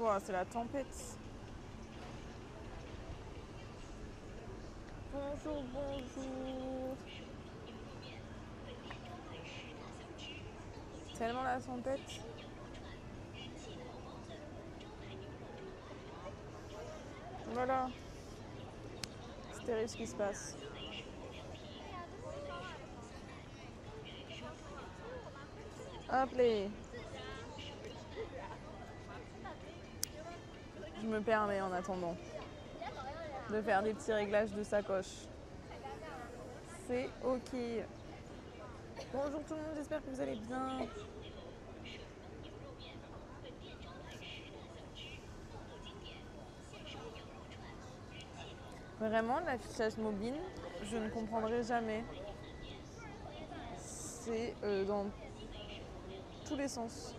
Wow, c'est la tempête. Bonjour, bonjour. Tellement la tempête. Voilà. C'est terrible ce qui se passe. Hop les. Je me permets en attendant de faire des petits réglages de sacoche. C'est ok. Bonjour tout le monde, j'espère que vous allez bien. Vraiment, l'affichage mobile, je ne comprendrai jamais. C'est dans tous les sens.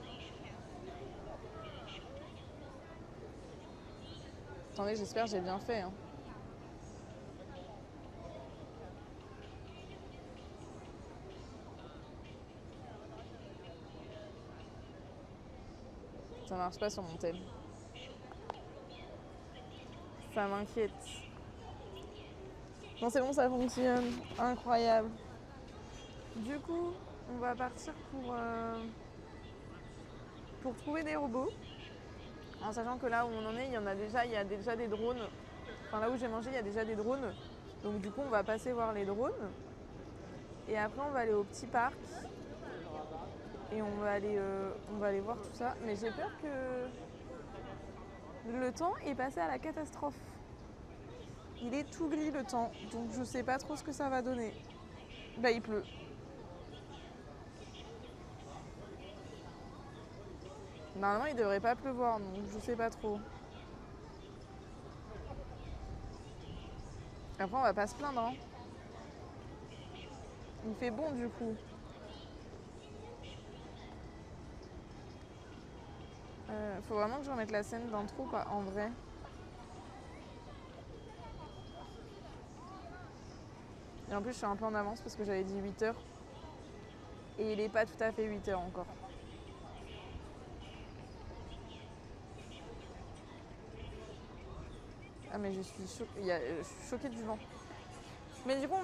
Attendez, j'espère que j'ai bien fait. Hein. Ça marche pas sur mon tel. Ça m'inquiète. Non, c'est bon, ça fonctionne. Incroyable. Du coup, on va partir pour trouver des robots. En sachant que là où on en est, il y a déjà des drones. Enfin, là où j'ai mangé, il y a déjà des drones. Donc du coup, on va passer voir les drones. Et après, on va aller au petit parc. Et on va aller voir tout ça. Mais j'ai peur que le temps est passé à la catastrophe. Il est tout gris le temps. Donc je sais pas trop ce que ça va donner. Bah, il pleut. Normalement, il devrait pas pleuvoir. Donc je sais pas trop. Après, on va pas se plaindre. Hein. Il fait bon du coup. Faut vraiment que je remette la scène d'intro quoi, en vrai. Et en plus, je suis un peu en avance parce que j'avais dit 8h. Et il est pas tout à fait 8h encore. Ah mais je suis choquée du vent. Mais du coup, on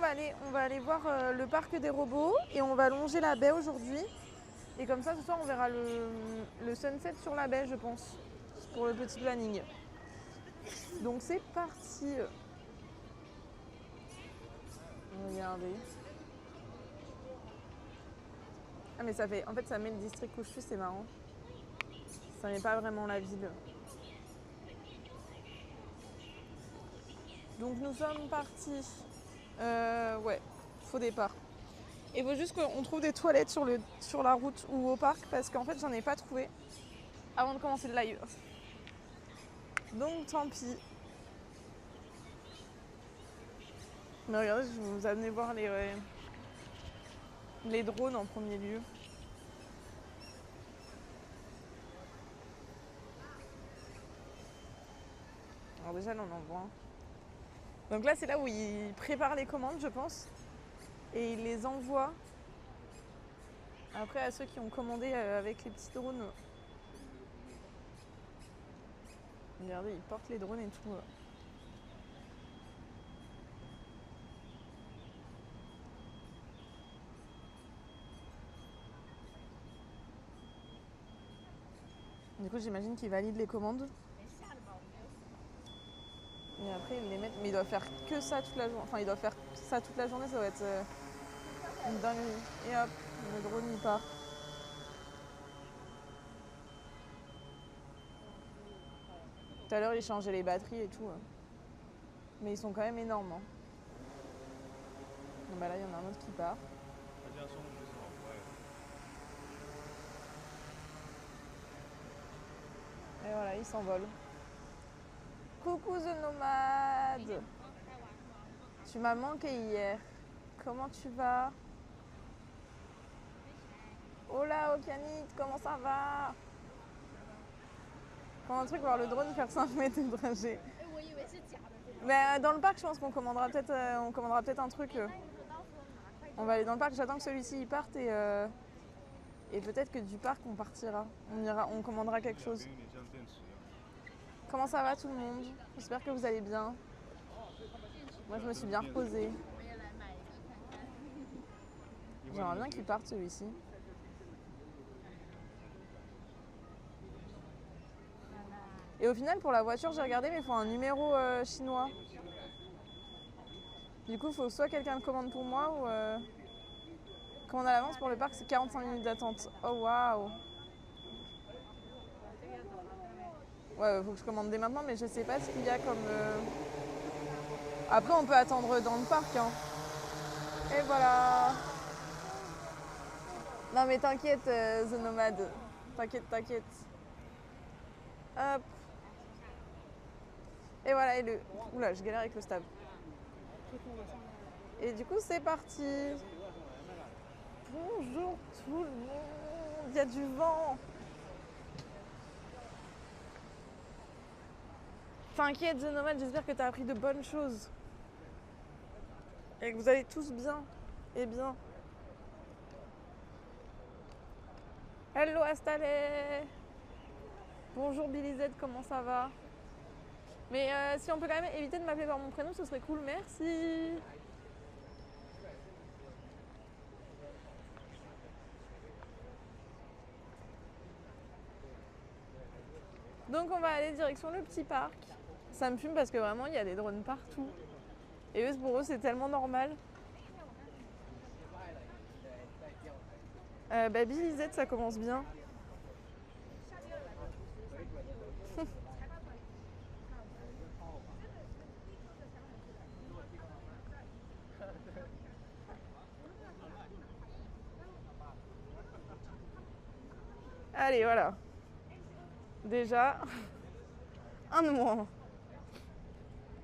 va aller voir le parc des robots et on va longer la baie aujourd'hui. Et comme ça, ce soir, on verra le sunset sur la baie, je pense, pour le petit planning. Donc c'est parti. Regardez. Ah mais ça fait, en fait, ça met le district où je suis, c'est marrant. Ça met pas vraiment la ville. Donc nous sommes partis. Ouais, faux départ. Il faut juste qu'on trouve des toilettes sur la route ou au parc parce qu'en fait j'en ai pas trouvé avant de commencer le live. Donc tant pis. Mais regardez, je vais vous amener voir les drones en premier lieu. Alors déjà là on en voit un. Donc là c'est là où ils préparent les commandes je pense. Et ils les envoient après à ceux qui ont commandé avec les petits drones. Regardez, ils portent les drones et tout. Du coup j'imagine qu'ils valident les commandes. Et après ils les mettent. Mais ils doivent faire que ça toute la journée. Enfin ils doivent faire ça toute la journée, ça va être une dinguerie. Et hop, le drone il part. Tout à l'heure ils changeaient les batteries et tout. Mais ils sont quand même énormes. Hein. Bon, bah là il y en a un autre qui part. Et voilà, il s'envole. Coucou The Nomade. Tu m'as manqué hier. Comment tu vas? Hola Okianit, comment ça va? Prends un truc, voir le drone faire 5 mètres de trajet. Mais dans le parc, je pense qu'on commandera peut-être un truc. On va aller dans le parc, j'attends que celui-ci il parte et peut-être que du parc on partira. On commandera quelque chose. Comment ça va tout le monde? J'espère que vous allez bien. Moi je me suis bien reposée. J'aimerais bien qu'il parte celui-ci. Et au final pour la voiture j'ai regardé mais il faut un numéro chinois. Du coup il faut soit quelqu'un le commande pour moi ou commande à l'avance pour le parc c'est 45 minutes d'attente. Oh waouh. Ouais faut que je commande dès maintenant mais je sais pas ce qu'il y a comme... Après on peut attendre dans le parc hein. Et voilà. Non mais t'inquiète The Nomade. T'inquiète, t'inquiète. Hop. Et voilà, et le... Oula, je galère avec le stab. Et du coup, c'est parti. Bonjour tout le monde. Il y a du vent. T'inquiète, The Nomade, j'espère que t'as appris de bonnes choses. Et que vous allez tous bien. Et bien. Hello Astalé. Bonjour Billy Z, comment ça va? Mais si on peut quand même éviter de m'appeler par mon prénom, ce serait cool, merci. Donc on va aller direction le petit parc. Ça me fume parce que vraiment il y a des drones partout. Et eux, pour eux c'est tellement normal. Billy Z ça commence bien. Allez, voilà. Déjà, un de moins.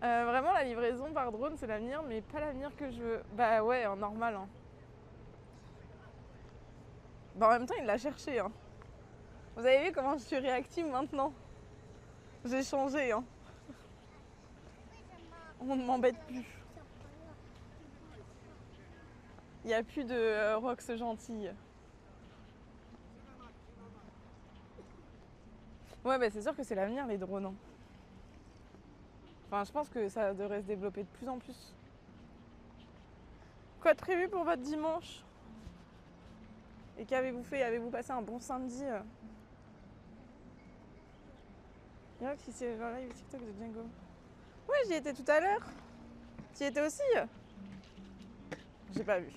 Vraiment, la livraison par drone, c'est l'avenir, mais pas l'avenir que je veux. Bah ouais, en normal. Hein. Bah en même temps, il l'a cherché. Hein. Vous avez vu comment je suis réactive maintenant? J'ai changé. Hein. On ne m'embête plus. Il n'y a plus de Rox gentille. Ouais, bah c'est sûr que c'est l'avenir, les drones. Hein. Enfin, je pense que ça devrait se développer de plus en plus. Quoi de prévu pour votre dimanche? Et qu'avez-vous fait? Avez-vous passé un bon samedi? Regarde qui c'est le live TikTok de Django. Ouais, j'y étais tout à l'heure. Tu y étais aussi? J'ai pas vu.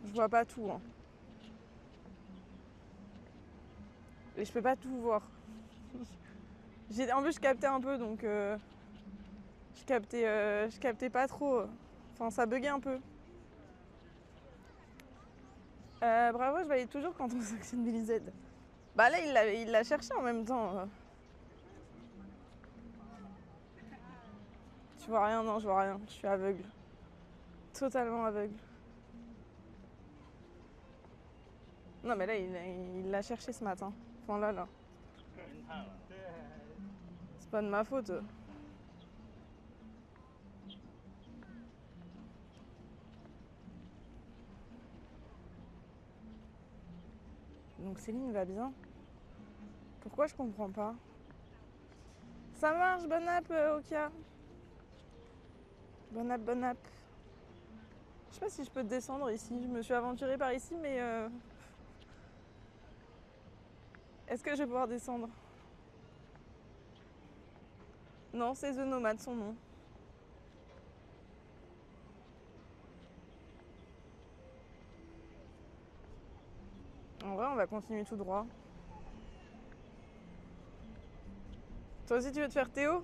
Je vois pas tout. Hein. Et je peux pas tout voir. En plus, je captais un peu, donc je captais pas trop. Enfin, ça buguait un peu. Bravo, je valide toujours quand on sélectionne Billy Z. Bah là, il l'a cherché en même temps. Tu vois rien? Non, je vois rien. Je suis aveugle. Totalement aveugle. Non, mais là, il l'a cherché ce matin. Enfin, là. C'est pas de ma faute. Donc Céline va bien. Pourquoi je comprends pas? Ça marche, bonne app, Okia. Bonne app, bonne app. Je sais pas si je peux te descendre ici. Je me suis aventurée par ici, mais est-ce que je vais pouvoir descendre? Non, c'est The Nomade, son nom. En vrai, on va continuer tout droit. Toi aussi, tu veux te faire Théo?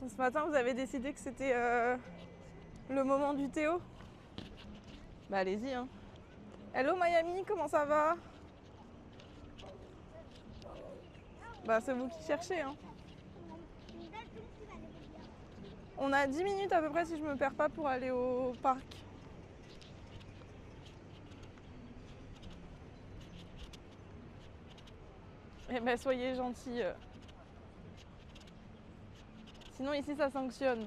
Ce matin, vous avez décidé que c'était le moment du Théo? Bah, allez-y, hein. Hello Miami, comment ça va? Bah, c'est vous qui cherchez, hein. On a 10 minutes à peu près si je me perds pas pour aller au parc. Eh ben, soyez gentils. Sinon, ici, ça sanctionne.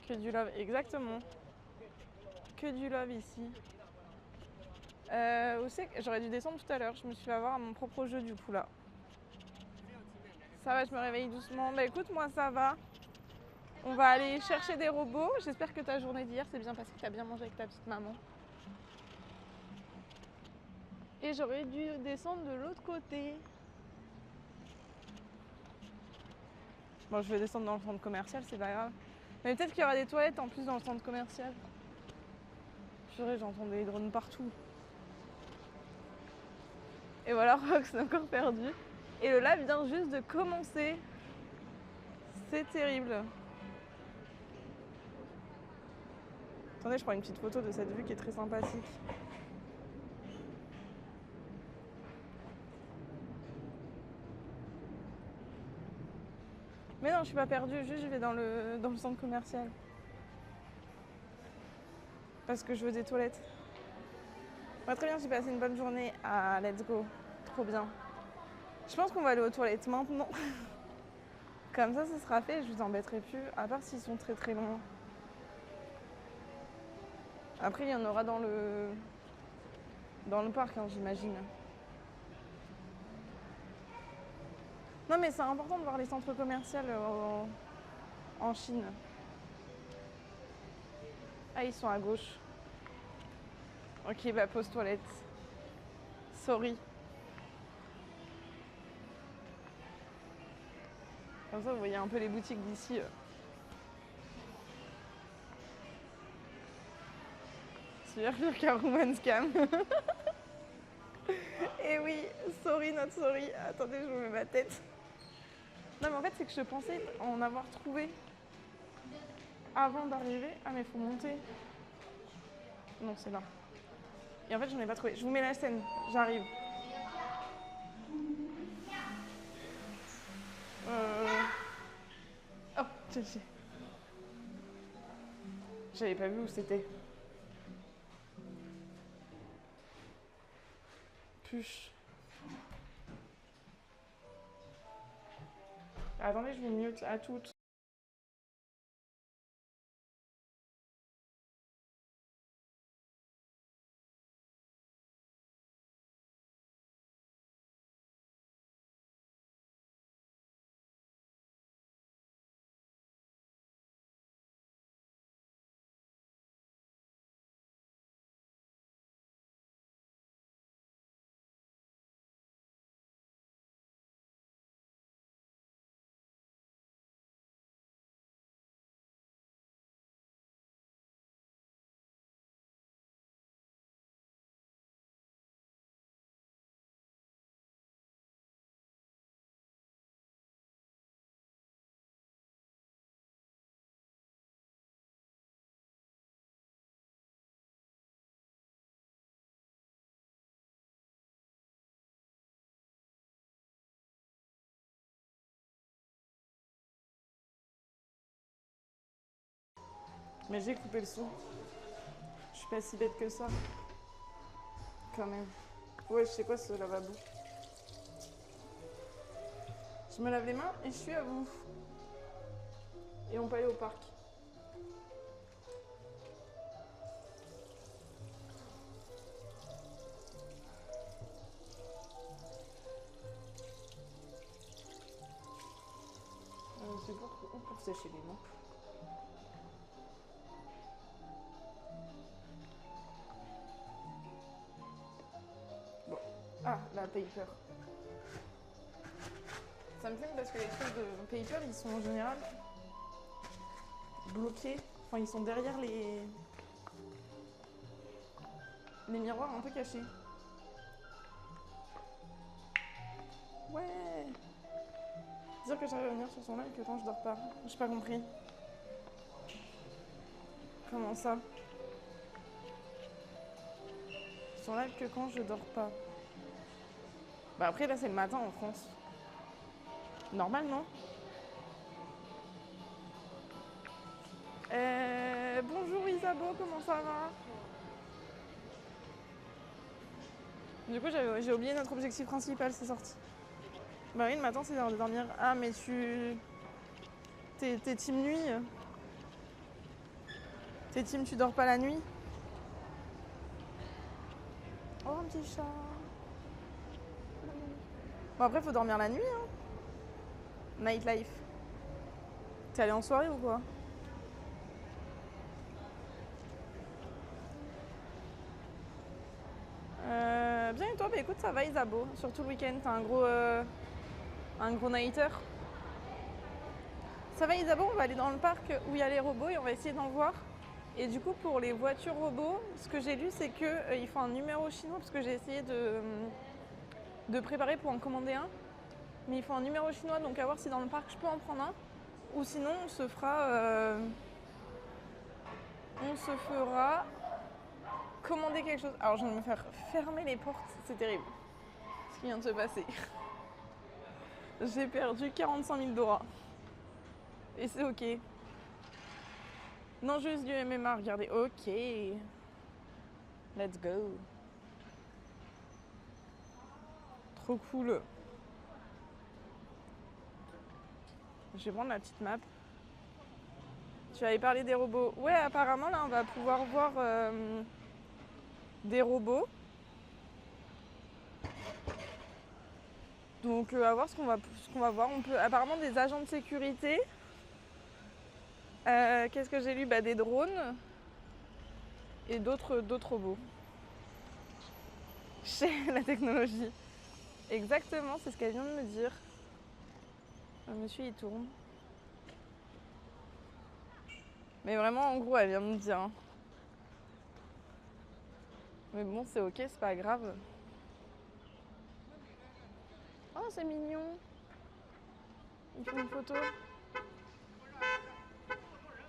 Que du love, exactement. que du love ici. Où c'est que j'aurais dû descendre tout à l'heure. Je me suis fait avoir à mon propre jeu du coup là. Ça va, je me réveille doucement. Bah écoute, moi ça va. On va aller chercher des robots. J'espère que ta journée d'hier s'est bien passée, que tu as bien mangé avec ta petite maman. Et j'aurais dû descendre de l'autre côté. Bon, je vais descendre dans le centre commercial, c'est pas grave. Mais peut-être qu'il y aura des toilettes en plus dans le centre commercial. Purée, j'entends des drones partout. Et voilà, Rox est encore perdu. Et le live vient juste de commencer. C'est terrible. Attendez, je prends une petite photo de cette vue qui est très sympathique. Mais non, je suis pas perdue, juste je vais dans le centre commercial. Parce que je veux des toilettes. Ouais, très bien, j'ai passé une bonne journée à Let's Go. Trop bien. Je pense qu'on va aller aux toilettes maintenant. Comme ça, ce sera fait, je vous embêterai plus, à part s'ils sont très très loin. Après, il y en aura dans le parc, hein, j'imagine. Non, mais c'est important de voir les centres commerciaux en Chine. Ah, ils sont à gauche. Ok, bah pause toilette. Sorry. Comme ça, vous voyez un peu les boutiques d'ici. C'est qu'un Roman Scam. Et oui, sorry, not sorry. Attendez, je vous mets ma tête. Non, mais en fait, c'est que je pensais en avoir trouvé avant d'arriver. Ah, mais faut monter. Non, c'est là. Et en fait, j'en ai pas trouvé. Je vous mets la scène, j'arrive. Oh, Chelsea. J'avais pas vu où c'était. Puche. Attendez, je vous mute à toutes. Mais j'ai coupé le son. Je suis pas si bête que ça. Quand même. Ouais, je sais quoi ce lavabo. Je me lave les mains et je suis à vous. Et on peut aller au parc. C'est pour sécher les mains. Bon. Ah, la paper. Ça me fait parce que les trucs de paper, ils sont en général bloqués. Enfin, ils sont derrière les miroirs un peu cachés. Ouais. Dire que j'arrive à venir sur son live que quand je dors pas. J'ai pas compris. Comment ça? Son live que quand je dors pas. Bah après là c'est le matin en France. Normal non? Bonjour Isabeau, comment ça va? Du coup j'ai oublié notre objectif principal, c'est sorti. Bah oui le matin c'est l'heure de dormir. Ah mais t'es team nuit? T'es team tu dors pas la nuit? Oh, un petit chat. Bon, après, faut dormir la nuit, hein. Nightlife. T'es allé en soirée ou quoi? Bien et toi? Bah écoute, ça va Isabeau. Surtout le week-end, t'as un gros nighter. Ça va Isabeau, on va aller dans le parc où il y a les robots et on va essayer d'en voir. Et du coup, pour les voitures robots, ce que j'ai lu, c'est qu'il faut un numéro chinois parce que j'ai essayé de préparer pour en commander un. Mais il faut un numéro chinois, donc à voir si dans le parc je peux en prendre un. Ou sinon, on se fera commander quelque chose. Alors, je viens de me faire fermer les portes, c'est terrible ce qui vient de se passer. J'ai perdu 45 000 dollars. Et c'est ok. Non, juste du MMA, regardez. Ok. Let's go. Trop cool. Je vais prendre la petite map. Tu avais parlé des robots. Ouais, apparemment, là, on va pouvoir voir des robots. Donc, à voir ce qu'on va voir. On peut apparemment des agents de sécurité. Qu'est-ce que j'ai lu? Bah, des drones et d'autres robots. Chez la technologie. Exactement, c'est ce qu'elle vient de me dire. Monsieur, il tourne. Mais vraiment, en gros, elle vient de me dire. Hein. Mais bon, c'est ok, c'est pas grave. Oh, c'est mignon. Il fait une photo.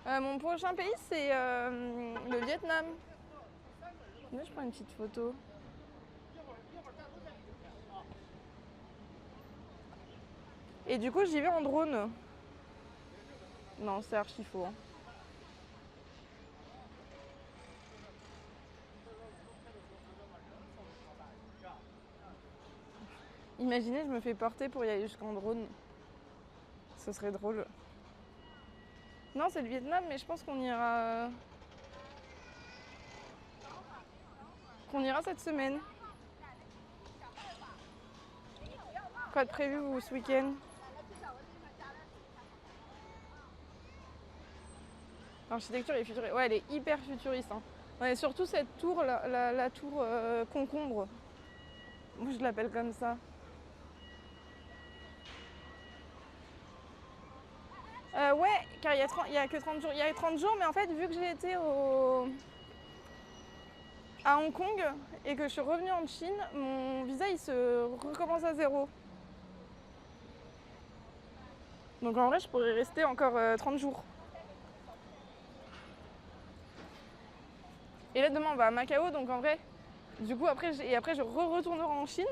Mon prochain pays, c'est le Vietnam. Là, je prends une petite photo. Et du coup, j'y vais en drone. Non, c'est archi faux. Hein. Imaginez, je me fais porter pour y aller jusqu'en drone. Ce serait drôle. Non, c'est le Vietnam, mais je pense qu'on ira cette semaine. Quoi de prévu vous ce week-end? L'architecture est futuriste. Ouais, elle est hyper futuriste. Hein. Ouais, surtout cette tour, la tour concombre. Moi, je l'appelle comme ça. Ouais, car il y a que 30 jours. Il y a 30 jours, mais en fait, vu que j'ai été à Hong Kong et que je suis revenue en Chine, mon visa, il se recommence à zéro. Donc en vrai, je pourrais rester encore 30 jours. Et là, demain, on va à Macao, donc en vrai, du coup, après je retournerai en Chine.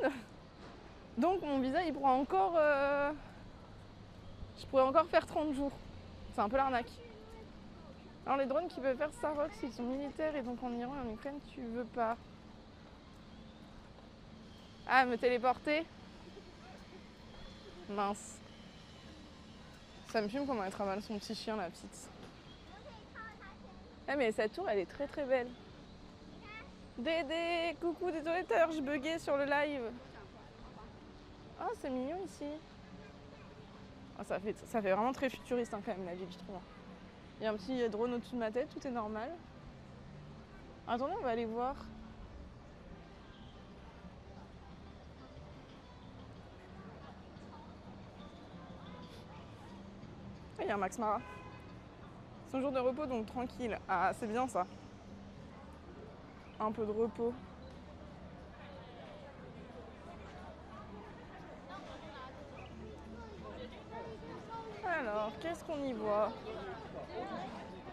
Donc mon visa, il pourra encore... je pourrais encore faire 30 jours. C'est un peu l'arnaque. Alors les drones qui peuvent faire Starbucks, ils sont militaires et donc en Iran et en Ukraine, tu veux pas. Ah, me téléporter? Mince. Ça me fume comment elle travaille son petit chien, la petite. Ah mais cette tour, elle est très très belle. Dédé, coucou, désolé, tout à l'heure je buguais sur le live. Ah, c'est mignon ici. Ah, ça fait vraiment très futuriste hein, quand même la ville, je trouve. Il y a un petit drone au-dessus de ma tête, tout est normal. Attendez, on va aller voir. Ah, il y a un Max Mara. C'est un jour de repos, donc tranquille. Ah, c'est bien ça. Un peu de repos. Alors, qu'est-ce qu'on y voit?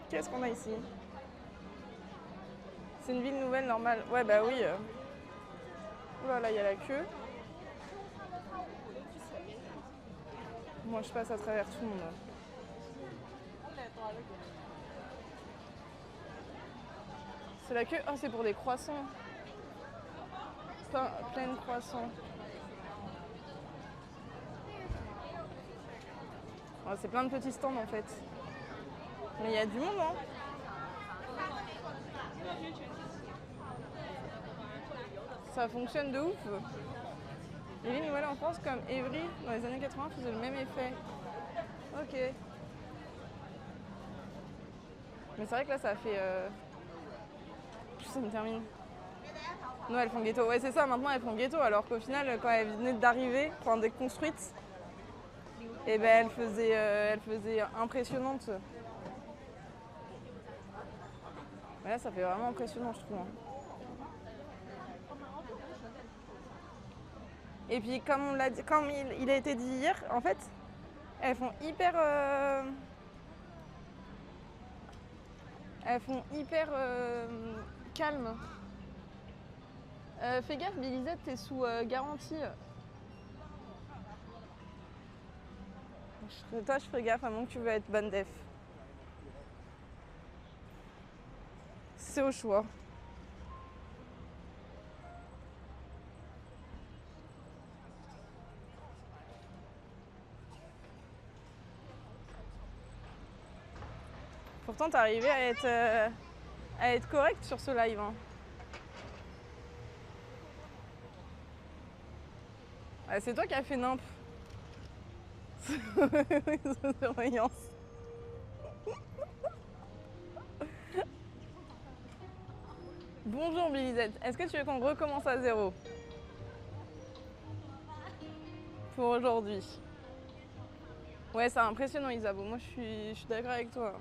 Qu'est-ce qu'on a ici? C'est une ville nouvelle normale. Ouais, bah oui. Oula, là, il y a la queue. Moi, je passe à travers tout le monde. C'est la queue. Oh, c'est pour des croissants. Plein de croissants. Oh, c'est plein de petits stands en fait. Mais il y a du monde, hein. Ça fonctionne de ouf. Et les nouvelles en France, comme Evry, dans les années 80, faisaient le même effet. Ok. Mais c'est vrai que là, ça fait... Ça me termine. Non, elles font ghetto. Ouais, c'est ça, maintenant elles font ghetto. Alors qu'au final, quand elles venaient d'arriver, enfin d'être construites, et ben elles faisaient impressionnantes. Mais là, ça fait vraiment impressionnant, je trouve. Et puis, comme on l'a dit, comme il a été dit hier, en fait, elles font hyper... elles font hyper calme. Fais gaffe, Billisette, t'es sous garantie. Toi, je ferai gaffe à moins que tu veux être bonne def. C'est au choix. Pourtant, t'es arrivé à être correct sur ce live. Hein. Ah, c'est toi qui as fait nimp. Surveillance. Bonjour Billisette, est-ce que tu veux qu'on recommence à zéro pour aujourd'hui? Ouais, c'est impressionnant Isabeau, moi je suis d'accord avec toi.